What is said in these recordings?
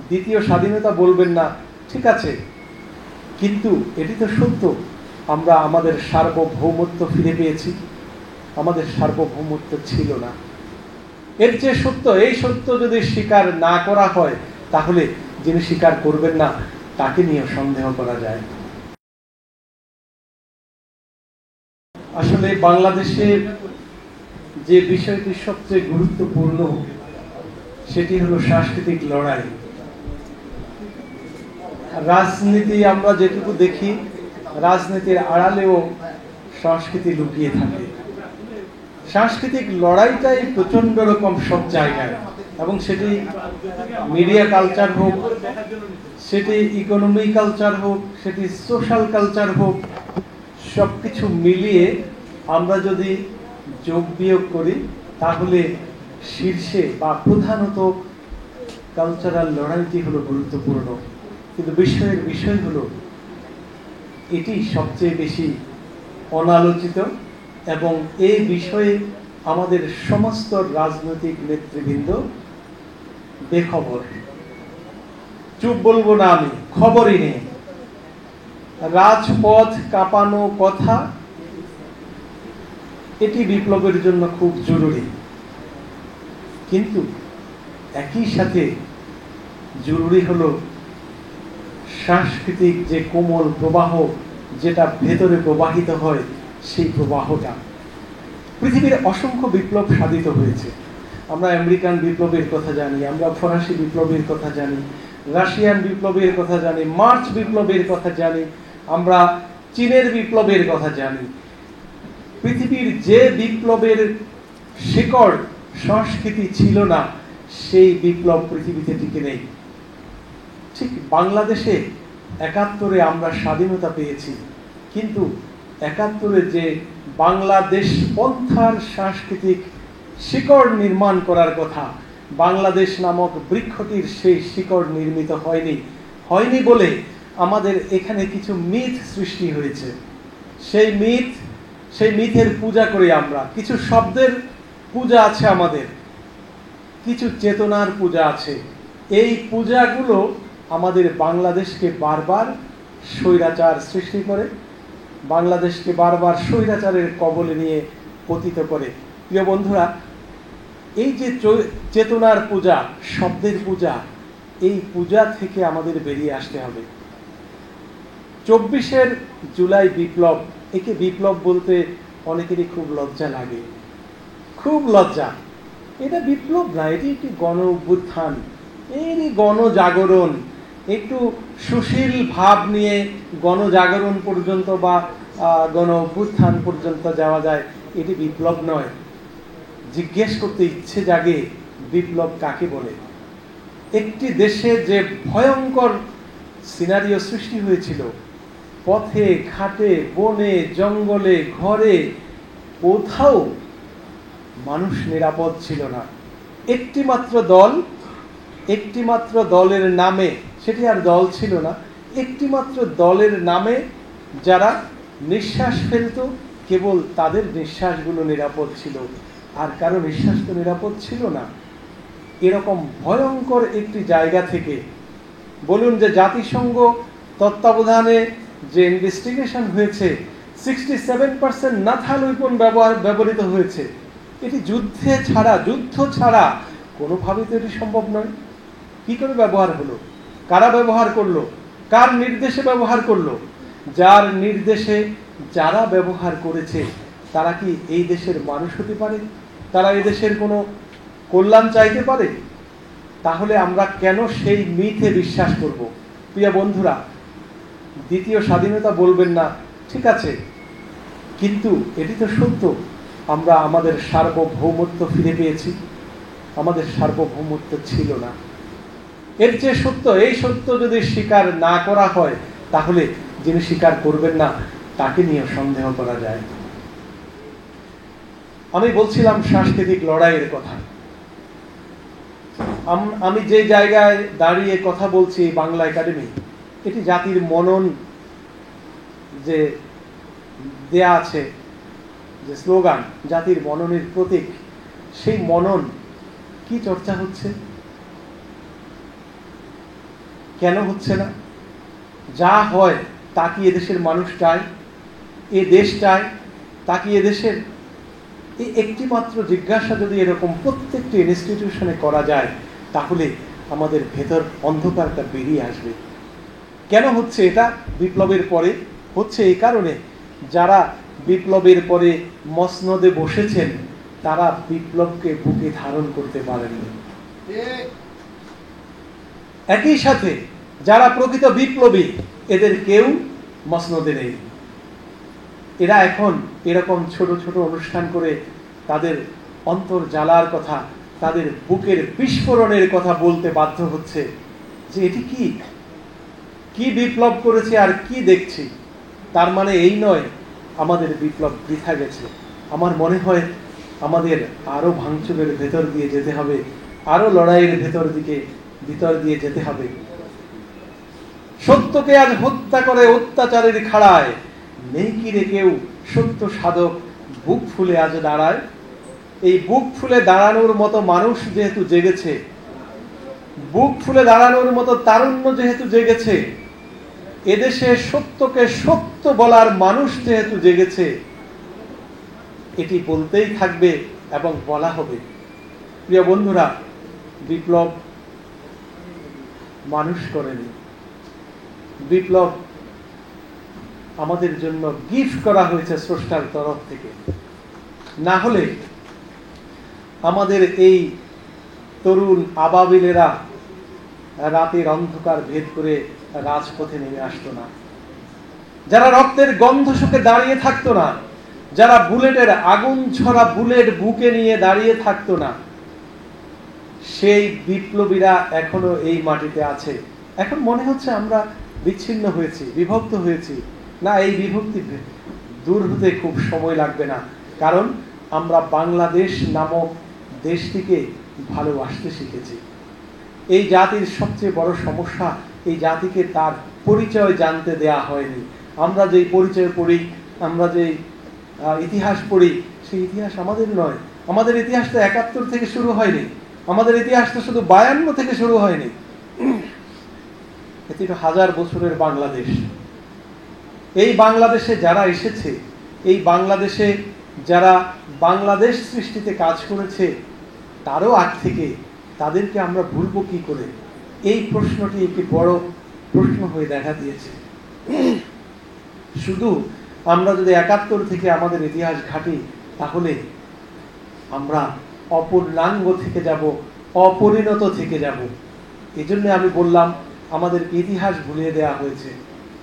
দ্বিতীয় স্বাধীনতা বলবেন না, ঠিক আছে, কিন্তু এটি তো সত্য, আমরা আমাদের সার্বভৌমত্ব ফিরে পেয়েছি। আমাদের সার্বভৌমত্ব ছিল না। এর যে সত্য, এই সত্য যদি স্বীকার না করা হয়, তাহলে যিনি স্বীকার করবেন না তাকে নিয়ে সন্দেহ করা যায়। আসলে বাংলাদেশের যে বিষয়টি সবচেয়ে গুরুত্বপূর্ণ, সেটি হলো সাংস্কৃতিক লড়াই। রাজনীতি আমরা যেটুকু দেখি, রাজনীতির আড়ালেও সংস্কৃতি লুকিয়ে থাকে। সাংস্কৃতিক লড়াইটাই প্রচন্ড রকম সব জায়গায়, এবং সেটি মিডিয়া কালচার হোক, সেটি ইকোনমি কালচার হোক, সেটি সোশ্যাল কালচার হোক, সবকিছু মিলিয়ে আমরা যদি যোগ বিয়োগ করি, তাহলে শীর্ষে বা প্রধানত কালচারাল লড়াইটি হলো গুরুত্বপূর্ণ। কিন্তু বিষয় হলো এটি সবচেয়ে বেশি অনালোচিত, এবং এই বিষয়ে আমাদের সমস্ত রাজনৈতিক নেতৃবৃন্দ বেখবর। চুপ বলবো না আমি, খবরই নেই। রাজপথ কাঁপানো কথা, এটি বিপ্লবের জন্য খুব জরুরি, কিন্তু একই সাথে জরুরি হলো সাংস্কৃতিক যে কোমল প্রবাহ, যেটা ভেতরে প্রবাহিত হয়, সেই প্রবাহটা। পৃথিবীর অসংখ্য বিপ্লব সাধিত হয়েছে। আমরা আমেরিকান বিপ্লবের কথা জানি, আমরা ফরাসি বিপ্লবের কথা জানি, রাশিয়ান বিপ্লবের কথা জানি, মার্চ বিপ্লবের কথা জানি, আমরা চীনের বিপ্লবের কথা জানি। পৃথিবীর যে বিপ্লবের শিকড় সংস্কৃতি ছিল না, সেই বিপ্লব পৃথিবীতে টিকে নেই। ঠিক বাংলাদেশে ৭১ আমরা স্বাধীনতা পেয়েছি, কিন্তু ৭১ যে বাংলাদেশ পন্থার সাংস্কৃতিক শিকড় নির্মাণ করার কথা, বাংলাদেশ নামক বৃক্ষটির সেই শিকড় নির্মিত হয়নি বলে আমাদের এখানে কিছু মিথ সৃষ্টি হয়েছে। সেই মিথের পূজা করি আমরা। কিছু শব্দের পূজা আছে আমাদের, কিছু চেতনার পূজা আছে। এই পূজাগুলো আমাদের বাংলাদেশকে বারবার স্বৈরাচার সৃষ্টি করে, বাংলাদেশকে বারবার স্বৈরাচারের কবলে নিয়ে পতিত করে। প্রিয় বন্ধুরা, এই যে চেতনার পূজা, শব্দের পূজা, এই পূজা থেকে আমাদের বেরিয়ে আসতে হবে। ২৪শে জুলাই বিপ্লব, একে বিপ্লব বলতে অনেকেরই খুব লজ্জা লাগে, খুব লজ্জা। এটা বিপ্লব না, এটি একটি গণ অভ্যুত্থান, এরই গণজাগরণ। একটু সুশীল ভাব নিয়ে গণজাগরণ পর্যন্ত বা গণ অভ্যুত্থান পর্যন্ত যাওয়া যায়, এটি বিপ্লব নয়। জিজ্ঞেস করতে ইচ্ছে জাগে, বিপ্লব কাকে বলে? একটি দেশে যে ভয়ঙ্কর সিনারিও সৃষ্টি হয়েছিল, পথে ঘাটে বনে জঙ্গলে ঘরে কোথাও মানুষ নিরাপদ ছিল না। একটিমাত্র দলের নামে, সেটি আর দল ছিল না, একটিমাত্র দলের নামে যারা নিঃশ্বাস ফেলত, কেবল তাদের নিঃশ্বাসগুলো নিরাপদ ছিল, আর কারো নিঃশ্বাস তো নিরাপদ ছিল না। এরকম ভয়ঙ্কর একটি জায়গা থেকে বলুন যে জাতিসংঘ তত্ত্বাবধানে যে ইনভেস্টিগেশন হয়েছে, 67% নাথাল উইপন ব্যবহৃত হয়েছে। এটি যুদ্ধ ছাড়া কোনোভাবে তো এটি সম্ভব নয়। কি করে ব্যবহার হলো? কারা ব্যবহার করলো? কার নির্দেশে ব্যবহার করলো? যার নির্দেশে যারা ব্যবহার করেছে, তারা কি এই দেশের মানুষ হতে পারে? তারা এই দেশের কোনো কল্যাণ চাইতে পারে? তাহলে আমরা কেন সেই মিথে বিশ্বাস করব? প্রিয় বন্ধুরা, দ্বিতীয় স্বাধীনতা বলবেন না, ঠিক আছে, কিন্তু এটি তো সত্য, আমরা আমাদের সার্বভৌমত্ব ফিরে পেয়েছি। আমাদের সার্বভৌমত্ব ছিল না। এর যে সত্য, এই সত্য যদি স্বীকার না করা হয়, তাহলে যিনি স্বীকার করবেন না তাকে নিয়ে সন্দেহ করা যায়। আমি বলছিলাম সাংস্কৃতিক লড়াইয়ের কথা। আমি যে জায়গায় দাঁড়িয়ে কথা বলছি, বাংলা একাডেমি, এটি জাতির মনন যে দেয়া আছে, যে স্লোগান, জাতির মননের প্রতীক, সেই মনন কি চর্চা হচ্ছে? কেন হচ্ছে না? যা হয় তা কি এদেশের মানুষ চায়, এ দেশ চায়, তা কি এদেশের? এই একটি মাত্র জিজ্ঞাসা যদি এরকম প্রত্যেকটি ইনস্টিটিউশনে করা যায়, তাহলে আমাদের ভেতর অন্ধকারটা বেরিয়ে আসবে। কেন হচ্ছে এটা? বিপ্লবের পরে হচ্ছে এই কারণে, যারা বিপ্লবের পরে মসনদে বসেছেন তারা বিপ্লবকে বুকে ধারণ করতে পারেননি। একই সাথে যারা প্রকৃত বিপ্লবী, এদের কেউ মসনদে নেই। এরা এখন এরকম ছোট ছোট অনুষ্ঠান করে তাদের অন্তর জ্বালার কথা, তাদের বুকের বিস্ফোরণের কথা বলতে বাধ্য হচ্ছে যে এটি কি বিপ্লব করেছে আর কি দেখছি। তার মানে এই নয় আমাদের বিপ্লব বৃথা গেছে। আমার মনে হয় আমাদের আরো ভাঙচুরের ভেতর দিয়ে যেতে হবে, আরো লড়াইয়ের ভিতর দিয়ে যেতে হবে। সত্যকে আজ হত্যা করে অত্যাচারের খাড়ায়, নেই কি রে কেউ সত্য সাধক বুক ফুলে আজ দাঁড়ায়। এই বুক ফুলে দাঁড়ানোর মতো মানুষ যেহেতু জেগেছে, বুক ফুলে দাঁড়ানোর মতো তারুণ্য যেহেতু জেগেছে, এদেশে সত্যকে সত্য বলার মানুষ যেহেতু জেগেছে, এটি বলতেই থাকবে এবং বলা হবে। প্রিয় বন্ধুরা, বিপ্লব মানুষ করেনি, বিপ্লব আমাদের জন্য গিফট করা হয়েছে স্রষ্টার তরফ থেকে। না হলে আমাদের এই তরুণ আবাবিলেরা রাতের অন্ধকার ভেদ করে রাজপথে নেমে আসতো না, যারা রক্তের গন্ধ শুকে দাঁড়িয়ে থাকতো না, যারা বুলেটের আগুন ছড়া বুলেট বুকে নিয়ে দাঁড়িয়ে থাকতো না, সেই বিপ্লবীরা এখনো এই মাটিতে আছে। এখন মনে হচ্ছে আমরা বিচ্ছিন্ন হয়েছি, বিভক্ত হয়েছি। না, এই বিভক্তি দূর হতে খুব সময় লাগবে না, কারণ আমরা বাংলাদেশ নামক দেশটিকে ভালোবাসতে শিখেছি। এই জাতির সবচেয়ে বড় সমস্যা, এই জাতিকে তার পরিচয় জানতে দেয়া হয়নি। আমরা যেই পরিচয় পড়ি, আমরা যেই ইতিহাস পড়ি, সেই ইতিহাস আমাদের নয়। আমাদের ইতিহাস তো ৭১ থেকে শুরু হয়নি, আমাদের ইতিহাস তো শুধু ৫২ থেকে শুরু হয়নি। এটি তো ১০০০ বছরের বাংলাদেশ। এই বাংলাদেশে যারা এসেছে, এই বাংলাদেশে যারা বাংলাদেশ সৃষ্টিতে কাজ করেছে, তারও আগ থেকে তাদেরকে আমরা ভুলবো কি করে? এই প্রশ্নটি একটি বড় প্রশ্ন হয়ে দেখা দিয়েছে। শুধু আমরা যদি ৭১ থেকে আমাদের ইতিহাস ঘাঁটি, তাহলে আমরা অপূর্ণাঙ্গ থেকে যাব, অপরিণত থেকে যাব। এই জন্য আমি বললাম আমাদেরকে ইতিহাস ভুলিয়ে দেওয়া হয়েছে,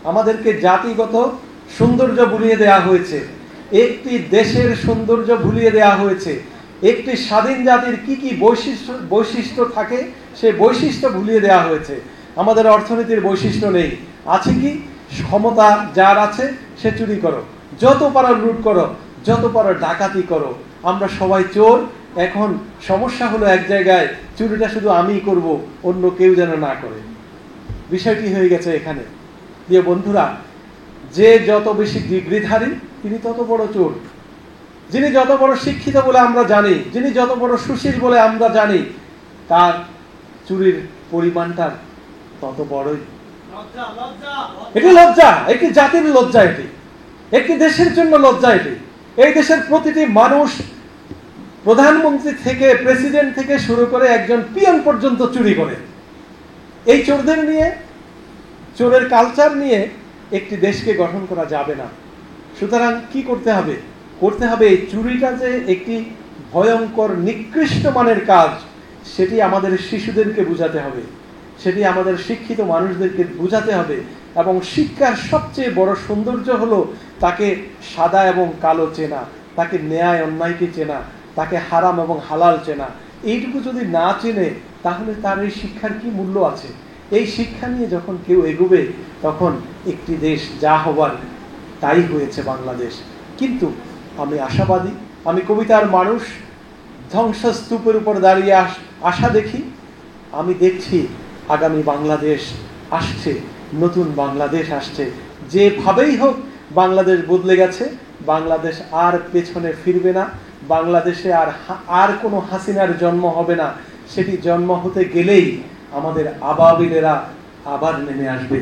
আমাদেরকে জাতিগত সৌন্দর্য ভুলিয়ে দেওয়া হয়েছে, একটি দেশের সৌন্দর্য ভুলিয়ে দেওয়া হয়েছে, একটি স্বাধীন জাতির কি কি বৈশিষ্ট্য থাকে সেই বৈশিষ্ট্য ভুলিয়ে দেওয়া হয়েছে। আমাদের অর্থনীতির বৈশিষ্ট্য নেই। আছে কি? ক্ষমতা যার আছে সে চুরি করো, যত পারো লুট করো, যত পারো ডাকাতি করো, আমরা সবাই চোর। এখন সমস্যা হলো এক জায়গায়, চুরিটা শুধু আমিই করব, অন্য কেউ যেন না করে। বিষয়টি হয়ে গেছে এখানে। প্রিয় বন্ধুরা, যে যত বেশি ডিগ্রিধারী তিনি তত বড় চোর। যিনি যত বড় শিক্ষিত বলে আমরা জানি, যিনি যত বড় সুশীল বলে আমরা জানি, তার চুরির পরিমাণটা তত বড়ই। এটি লজ্জা, একটি জাতির লজ্জা, এটি একটি দেশের জন্য লজ্জা। এটি এই দেশের প্রতিটি মানুষ, প্রধানমন্ত্রী থেকে প্রেসিডেন্ট থেকে শুরু করে একজন পিয়ন পর্যন্ত চুরি করে। এই চোরদের নিয়ে, চোরের কালচার নিয়ে একটি দেশকে গঠন করা যাবে না। সুতরাং কি করতে হবে? করতে হবে এই চুরিটা যে একটি ভয়ঙ্কর নিকৃষ্ট মানের কাজ, সেটি আমাদের শিশুদেরকে বুঝাতে হবে, সেটি আমাদের শিক্ষিত মানুষদেরকে বুঝাতে হবে। এবং শিক্ষার সবচেয়ে বড় সৌন্দর্য হলো তাকে সাদা এবং কালো চেনা, তাকে ন্যায় অন্যায়কে চেনা, তাকে হারাম এবং হালাল চেনা। এইটুকু যদি না চেনে, তাহলে তার এই শিক্ষার কি মূল্য আছে? এই শিক্ষা নিয়ে যখন কেউ এগোবে, তখন একটি দেশ যা হবার তাই হয়েছে বাংলাদেশ। কিন্তু আমি আশাবাদী, আমি কবিতার মানুষ, ধ্বংসস্তূপের উপর দাঁড়িয়ে আশা দেখি। আমি দেখছি আগামী বাংলাদেশ আসছে, নতুন বাংলাদেশ আসছে। যেভাবেই হোক বাংলাদেশ বদলে গেছে, বাংলাদেশ আর পেছনে ফিরবে না, বাংলাদেশে আর কোনো হাসিনার জন্ম হবে না। সেটি জন্ম হতে গেলেই আমাদের আবাবিলেরা আবার নেমে আসবে।